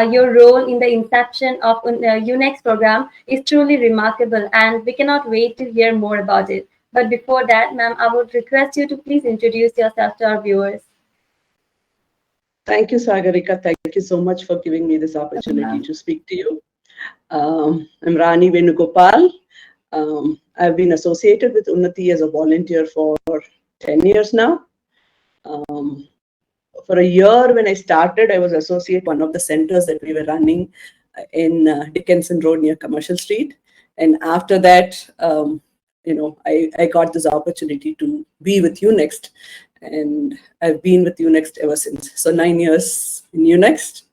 Your role in the inception of UNEX program is truly remarkable, and we cannot wait to hear more about it. But before that, ma'am, I would request you to please introduce yourself to our viewers. Thank you, Sagarika. Thank you so much for giving me this Okay, opportunity ma'am. to speak to you. I'm Rani Venugopal. I've been associated with Unnati as a volunteer for 10 years now. Um, for a year, when I started, I was associate one of the centers that we were running in Dickinson Road near Commercial Street. And after that, I got this opportunity to be with UNEXT. And I've been with UNEXT ever since. So 9 years in UNEXT.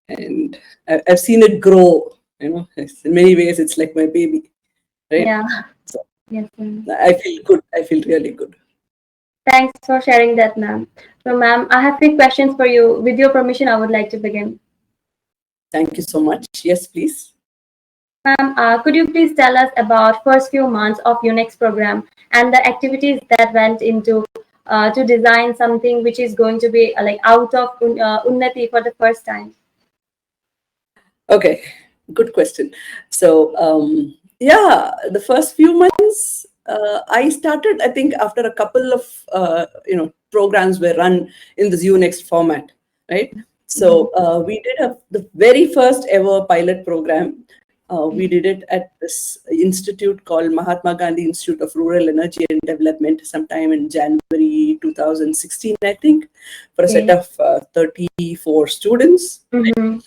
And I've seen it grow. In many ways, it's like my baby, right? Yeah. So Yes, ma'am. I feel good. I feel really good. Thanks for sharing that, ma'am. So, ma'am, I have three questions for you. With your permission, I would like to begin. Thank you so much. Yes, please. Ma'am, could you please tell us about first few months of UNEX program and the activities that went into to design something which is going to be like out of Unnati for the first time? Okay, good question. So, the first few months, I started, I think, after a couple of, programs were run in this Unix format, right? So we did the very first ever pilot program. We did it at this institute called Mahatma Gandhi Institute of Rural Energy and Development sometime in January 2016, I think, for a set Okay. of 34 students. Mm-hmm.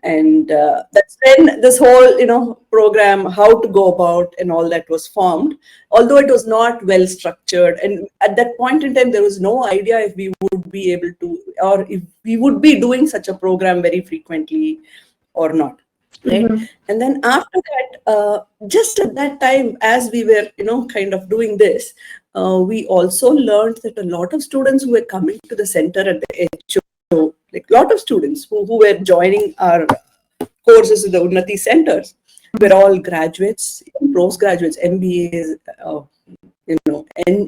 And that's when this whole program, how to go about and all that was formed, although it was not well structured. And at that point in time, there was no idea if we would be able to, or if we would be doing such a program very frequently or not, right? Mm-hmm. And then after that, just at that time, as we were kind of doing this, we also learned that a lot of students who were coming to the center at the HO, like a lot of students who were joining our courses in the Unnati centers, were all graduates, postgraduates, MBAs,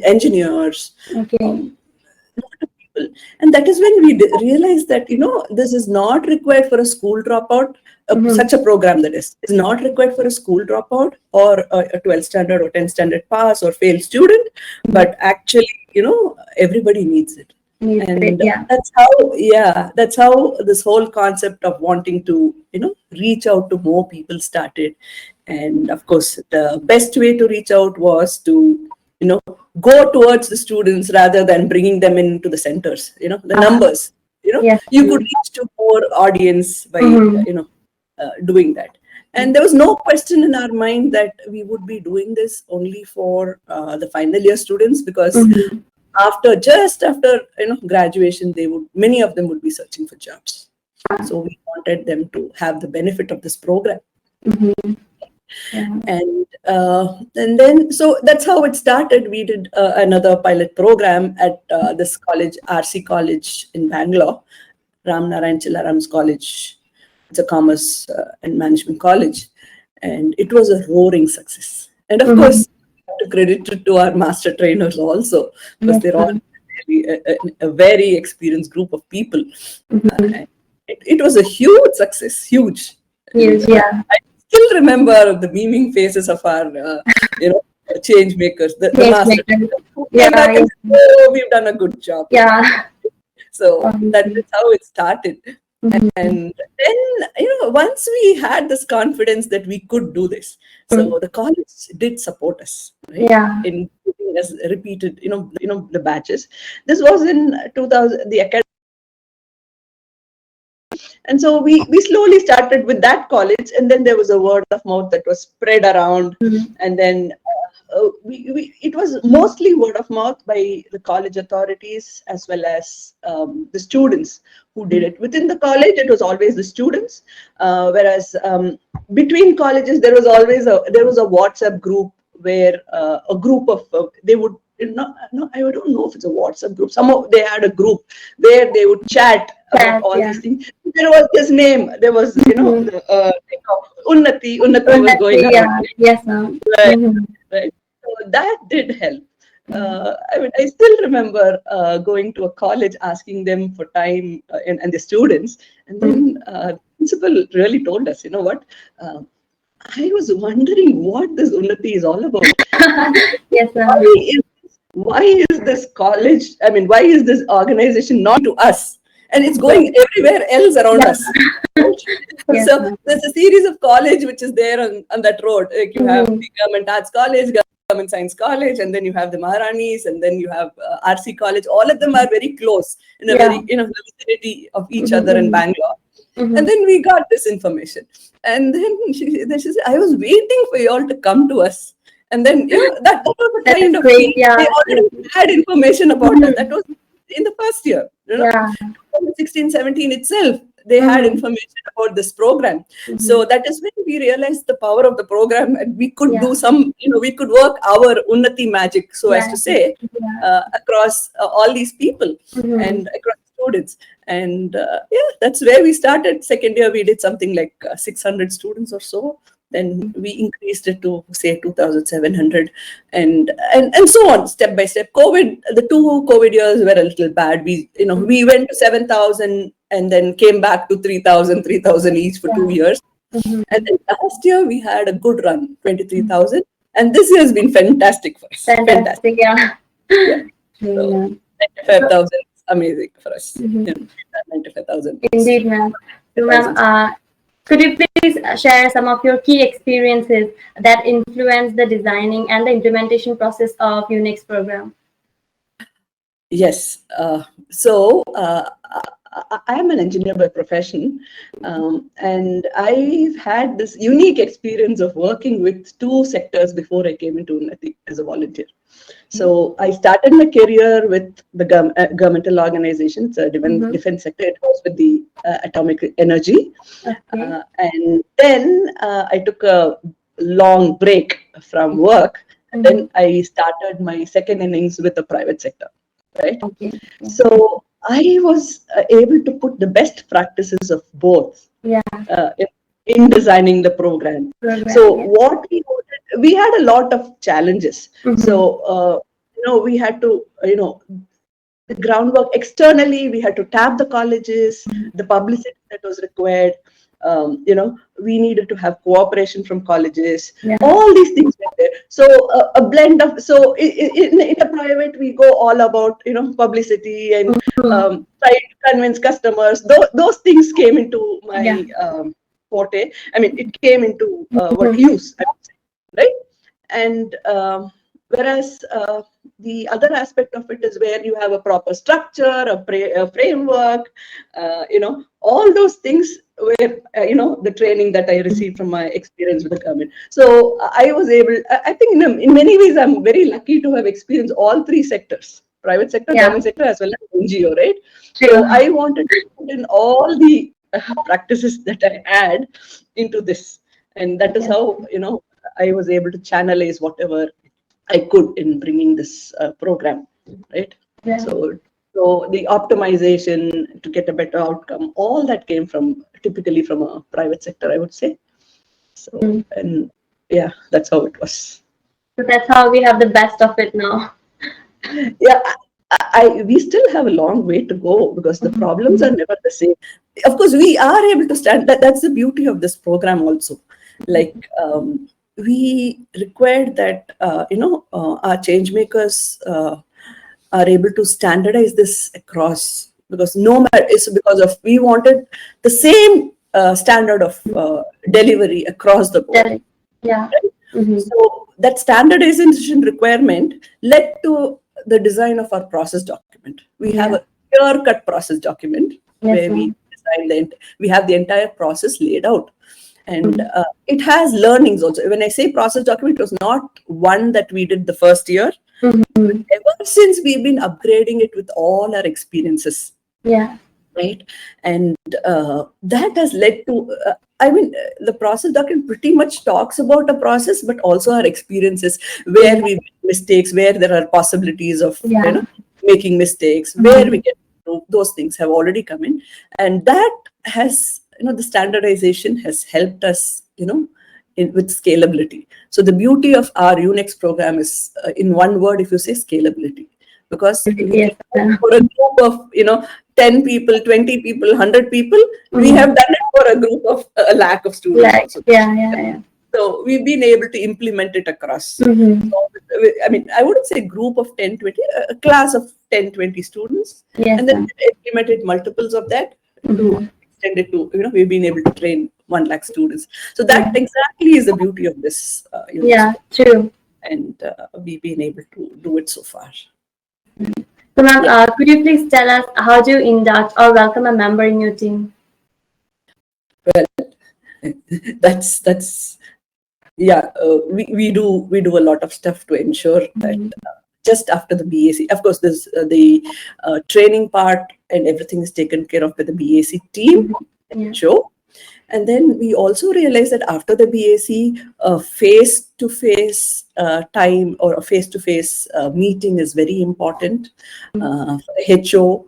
engineers, Okay. lot of people. And that is when we realized that this is not required for a school dropout. Mm-hmm. Such a program, that is not required for a school dropout or a 12th standard or 10th standard pass or failed student, but actually everybody needs it. Yes, great. And Yeah. that's how this whole concept of wanting to reach out to more people started. And of course, the best way to reach out was to go towards the students rather than bringing them into the centers. The numbers, Yes. you could reach to more audience by Mm-hmm. doing that. And there was no question in our mind that we would be doing this only for the final year students, because Mm-hmm. just after graduation, many of them would be searching for jobs. So we wanted them to have the benefit of this program. Mm-hmm. Yeah. And then so that's how it started. We did another pilot program at this college, RC College in Bangalore, Ram Narayan Chillaram's college. It's a commerce and management college, and it was a roaring success. And of Mm-hmm. course, to credit it to our master trainers also, because Yes, they're all ma'am. a very experienced group of people. Mm-hmm. And it was a huge success, huge. And Yes, yeah. I still remember the beaming faces of our, change makers, the Change master maker. trainers who Yeah, came back and yes. said, "Oh, we've done a good job." Yeah. So that's Obviously. how it started. Mm-hmm. And then, once we had this confidence that we could do this, so the college did support us, right? Yeah. In giving us repeated, the batches. This was in 2000, the academy. And so we slowly started with that college, and then there was a word of mouth that was spread around. Mm-hmm. And then it was mostly word of mouth by the college authorities as well as the students who did it. Within the college, it was always the students, whereas between colleges, there was a WhatsApp group where a group of they would. No, I don't know if it's a WhatsApp group. They had a group where they would chat about That, all yeah. these things. There was this name. There was, Mm-hmm. the thing of Unnati was going Unnati, around. yeah. Yes, ma'am. Right, Mm-hmm. right. So that did help. I still remember going to a college asking them for time and the students, and then principal really told us, you know what, I was wondering what this Unnati is all about. Yes, Why ma'am. is, why is this college, I mean, why is this organization not to us? And it's going everywhere else around Yeah. us. Yes, So ma'am. there's a series of college which is there on that road. Like you have Mm-hmm. the Government Arts College, Government Science College, and then you have the Maharanis, and then you have RC College. All of them are very close in a Yeah. very, the vicinity of each other in Mm-hmm. Bangalore. Mm-hmm. And then we got this information. And then she said, I was waiting for you all to come to us. And then, that was the That is kind of great. thing. They Yeah. Yes. already had information about us. Mm-hmm. That was in the first year, Yeah. 16, 17 itself, they had Mm-hmm. information about this program. Mm-hmm. So that is when we realized the power of the program, and we could Yeah. do we could work our Unnati magic, so as Yeah. to say, Yeah. across all these people Mm-hmm. and across students. And yeah, that's where we started. Second year, we did something like 600 students or so. Then we increased it to say 2,700, and so on, step by step. The 2 COVID years were a little bad. We went to 7,000 and then came back to 3,000, 3,000 each for Yeah. 2 years. Mm-hmm. And then last year we had a good run, 23,000, and this year has been fantastic for us. Fantastic, Fantastic. Yeah. yeah. Mm, So ma'am. So, 95,000 is amazing for us. mhm. 95,000 is Indeed, ma'am. So, ma'am, thousands. could you please share some of your key experiences that influence the designing and the implementation process of Unix program? Yes. I am an engineer by profession, and I've had this unique experience of working with two sectors before I came into Unnati as a volunteer. So I started my career with the governmental organizations, Mm-hmm. defense sector. It was with the atomic energy, Okay. and then I took a long break from work. And Mm-hmm. then I started my second innings with the private sector, right? Okay. Yeah. So I was able to put the best practices of both Yeah. in designing the program. So Program. Yeah. what we had a lot of challenges. Mm-hmm. So we had to the groundwork externally. We had to tap the colleges, the publicity that was required. We needed to have cooperation from colleges. Yeah. All these things were there. So a blend of in a private we go all about publicity and Mm-hmm. try to convince customers. Those things came into Yeah. my forte. I mean, it came into what Mm-hmm. use, I would say, right? And whereas the other aspect of it is where you have a proper structure, a framework, all those things were, the training that I received from my experience with the government. So I was able, I think in many ways, I'm very lucky to have experienced all three sectors, private sector, Yeah. government sector, as well as NGO, right? So True. I wanted to put in all the practices that I had into this. And that is Yes. how, I was able to channelize whatever I could in bringing this program, right? Yeah. So the optimization to get a better outcome, all that came typically from a private sector, I would say. So, Mm. and yeah, that's how it was. So that's how we have the best of it now. Yeah, we still have a long way to go because the problems are never the same. Of course, we are able to stand. That's the beauty of this program also. Like we required that our change makers are able to standardize this across, because no matter it's because of we wanted the same standard of delivery across the board. That, yeah. Right? Mm-hmm. So that standardization requirement led to the design of our process document. We have Yeah. a clear-cut process document Yes, where we ma'am. design we have the entire process laid out, and it has learnings also. When I say process document, it was not one that we did the first year, but Mm-hmm. ever since we've been upgrading it with all our experiences, Yeah. right? And that has led to the process document pretty much talks about a process, but also our experiences, where Yeah. we make mistakes, where there are possibilities of Yeah. making mistakes, where Mm-hmm. we get those things have already come in. And that has the standardization has helped us with scalability. So the beauty of our Unix program is, in one word, if you say, scalability, because we can Yes, ma'am. for a group of 10 people, 20 people, 100 people. We have done it for a group of a lakh of students Like, also. yeah. So we've been able to implement it across. So, I mean, I wouldn't say group of 10, 20, a class of 10, 20 students. Yes, And then we implemented multiples of that to extend it to, we've been able to train 1 lakh students. So that exactly is the beauty of this yeah, UNESCO. true. And we've been able to do it so far. So, ma'am, Yeah. could you please tell us how do you induct or welcome a member in your team? Well, that's yeah, we do a lot of stuff to ensure that just after the BAC, of course, there's the training part and everything is taken care of by the BAC team Yeah. show. And then we also realize that after the BAC, face-to-face time or a face-to-face meeting is very important for the HO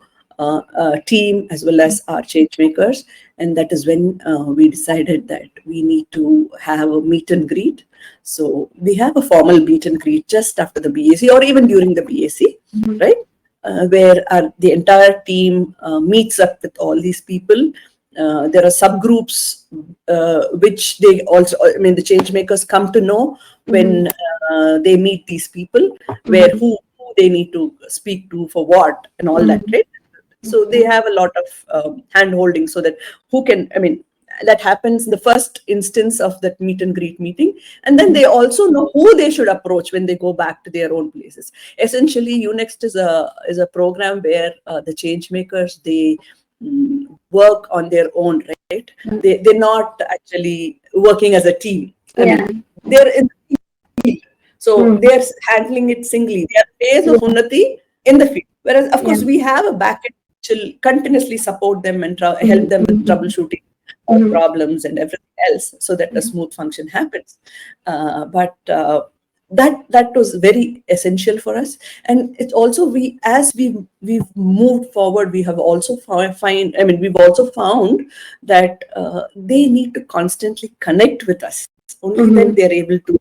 team as well as our change makers. And that is when we decided that we need to have a meet and greet. So we have a formal meet and greet just after the BAC or even during the BAC, right? Where the entire team meets up with all these people. There are subgroups which they also, I mean, the change makers come to know when they meet these people, where who they need to speak to for what and all that, right? So they have a lot of hand holding so that who can, I mean, that happens in the first instance of that meet and greet meeting. And then they also know who they should approach when they go back to their own places. Essentially, UNext is a program where the change makers, they work on their own, right? They're not actually working as a team. I mean, they're in the field. So they're handling it singly. They are phase of Unnati in the field. Whereas, of course, we have a backend which will continuously support them and help them with troubleshooting problems and everything else so that a smooth function happens. But that was very essential for us. And it's also, we've moved forward, we have also we've also found that they need to constantly connect with us. Only then they're able to,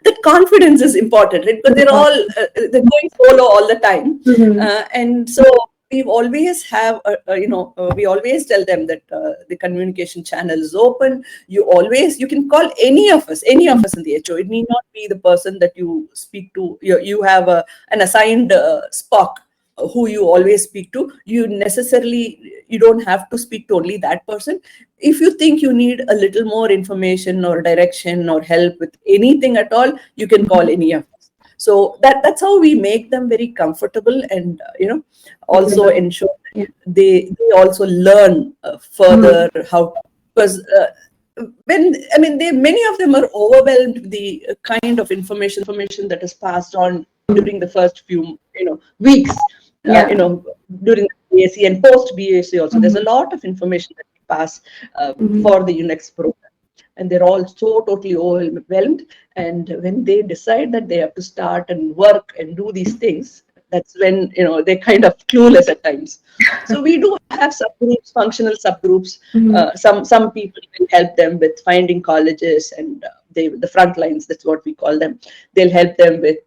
that confidence is important, right? Because they're going solo all the time. And so we always have we always tell them that the communication channel is open. You can call any of us in the HO. It need not be the person that you speak to. You have an assigned Spock who you always speak to. You don't have to speak to only that person. If you think you need a little more information or direction or help with anything at all, you can call any of us. So that's how we make them very comfortable, and also ensure that they also learn further how, because many of them are overwhelmed with the kind of information that is passed on during the first few weeks, during the BAC and post BAC also. There's a lot of information that we pass for the UNext program, and they're all so totally overwhelmed. And when they decide that they have to start and work and do these things, that's when they're kind of clueless at times. So we do have subgroups, functional subgroups. Some people will help them with finding colleges, and the front lines, that's what we call them. They'll help them with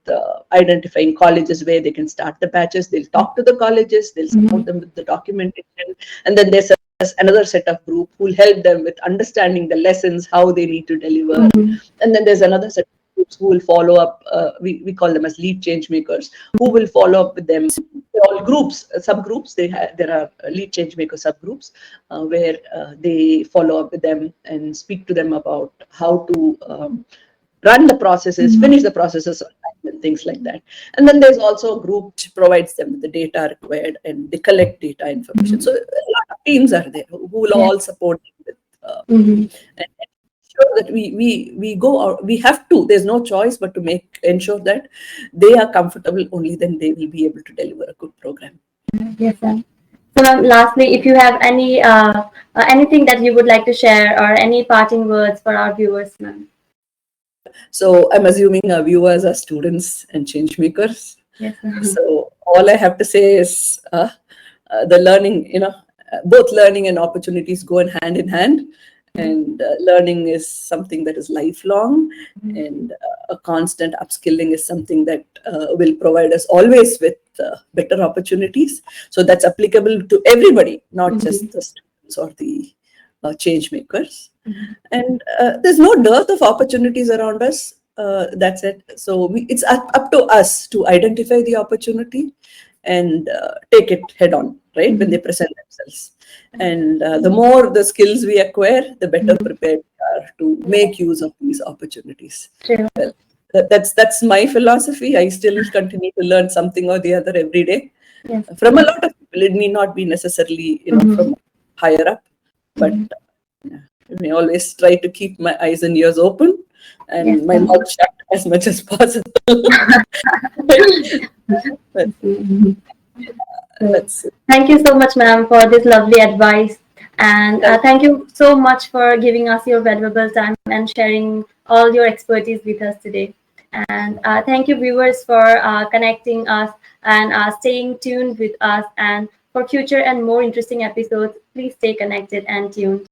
identifying colleges where they can start the batches. They'll talk to the colleges, they'll support them with the documentation, and then there's another set of group who will help them with understanding the lessons, how they need to deliver. And then there's another set of groups who will follow up. We call them as lead change makers, who will follow up with them. They're all groups, subgroups. There are lead change maker subgroups where they follow up with them and speak to them about how to run the processes, finish the processes on time, and things like that. And then there's also a group which provides them with the data required, and they collect data information. So a lot of teams are there who will all support them with and ensure that we go out. We have to. There's no choice but to ensure that they are comfortable. Only then they will be able to deliver a good program. Yes, sir. So, ma'am, lastly, if you have anything that you would like to share or any parting words for our viewers, ma'am. So I'm assuming our viewers are students and change makers. Yes, so all I have to say is the learning, both learning and opportunities go hand in hand. And learning is something that is lifelong, and a constant upskilling is something that will provide us always with better opportunities. So that's applicable to everybody, not just the students or the change makers. And there's no dearth of opportunities around us. That's it. So it's up to us to identify the opportunity and take it head on, right, when they present themselves. And the more the skills we acquire, the better prepared we are to make use of these opportunities. True. Well, that's my philosophy. I still continue to learn something or the other every day Yes. from a lot of people. It need not be necessarily, from higher up, but yeah, I may always try to keep my eyes and ears open Yes. and my mouth shut as much as possible. But So, that's it. thank you so much, ma'am, for this lovely advice. And Thank thank you so much for giving us your valuable time and sharing all your expertise with us today. And thank you, viewers, for connecting us and staying tuned with us. And for future and more interesting episodes, please stay connected and tuned.